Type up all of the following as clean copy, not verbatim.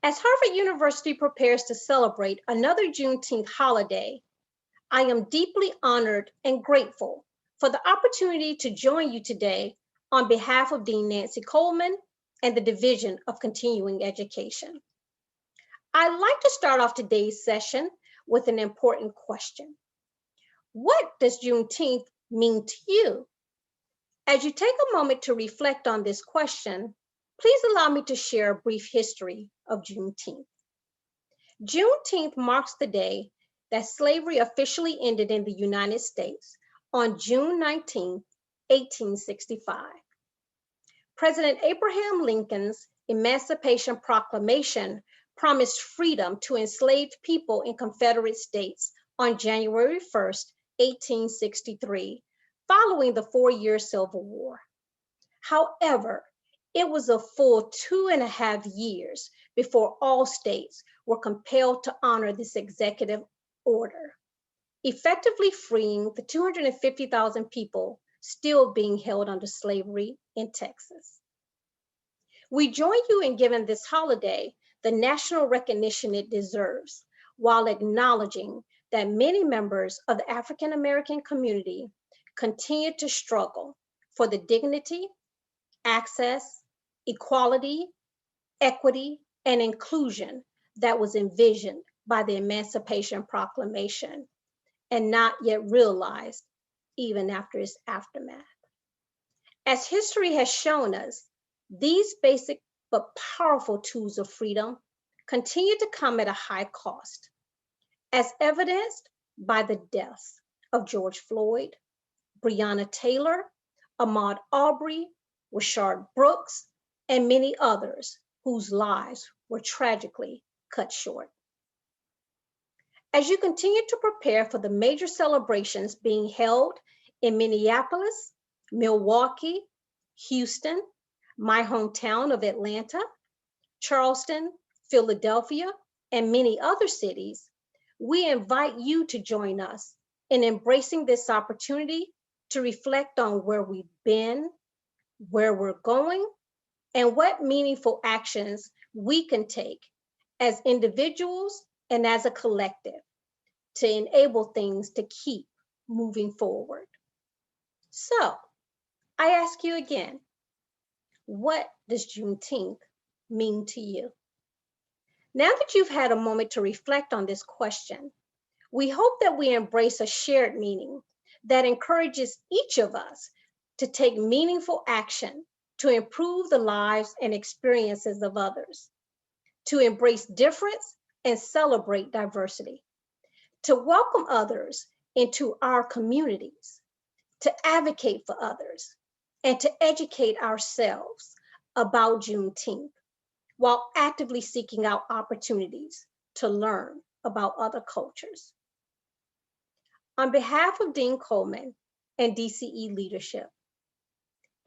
As Harvard University prepares to celebrate another Juneteenth holiday, I am deeply honored and grateful for the opportunity to join you today on behalf of Dean Nancy Coleman and the Division of Continuing Education. I'd like to start off today's session with an important question. What does Juneteenth mean to you? As you take a moment to reflect on this question, please allow me to share a brief history of Juneteenth. Juneteenth marks the day that slavery officially ended in the United States on June 19, 1865. President Abraham Lincoln's Emancipation Proclamation promised freedom to enslaved people in Confederate states on January 1, 1863, following the 4-year Civil War. However, it was a full 2.5 years before all states were compelled to honor this executive order, effectively freeing the 250,000 people still being held under slavery in Texas. We join you in giving this holiday the national recognition it deserves, while acknowledging that many members of the African American community continue to struggle for the dignity, access, equality, equity, and inclusion that was envisioned by the Emancipation Proclamation and not yet realized even after its aftermath. As history has shown us, these basic but powerful tools of freedom continue to come at a high cost, as evidenced by the deaths of George Floyd, Breonna Taylor, Ahmaud Arbery, Rayshard Brooks, and many others whose lives were tragically cut short. As you continue to prepare for the major celebrations being held in Minneapolis, Milwaukee, Houston, my hometown of Atlanta, Charleston, Philadelphia, and many other cities, we invite you to join us in embracing this opportunity to reflect on where we've been, where we're going, and what meaningful actions we can take as individuals and as a collective to enable things to keep moving forward. So, I ask you again, what does Juneteenth mean to you? Now that you've had a moment to reflect on this question, we hope that we embrace a shared meaning that encourages each of us to take meaningful action to improve the lives and experiences of others, to embrace difference and celebrate diversity, to welcome others into our communities, to advocate for others, and to educate ourselves about Juneteenth while actively seeking out opportunities to learn about other cultures. On behalf of Dean Coleman and DCE leadership,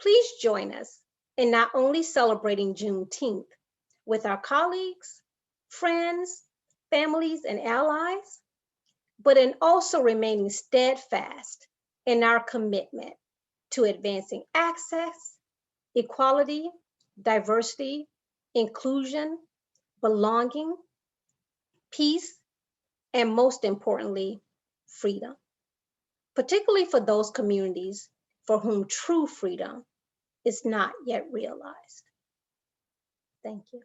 please join us in not only celebrating Juneteenth with our colleagues, friends, families, and allies, but in also remaining steadfast in our commitment to advancing access, equality, diversity, inclusion, belonging, peace, and most importantly, freedom, particularly for those communities for whom true freedom is not yet realized. Thank you.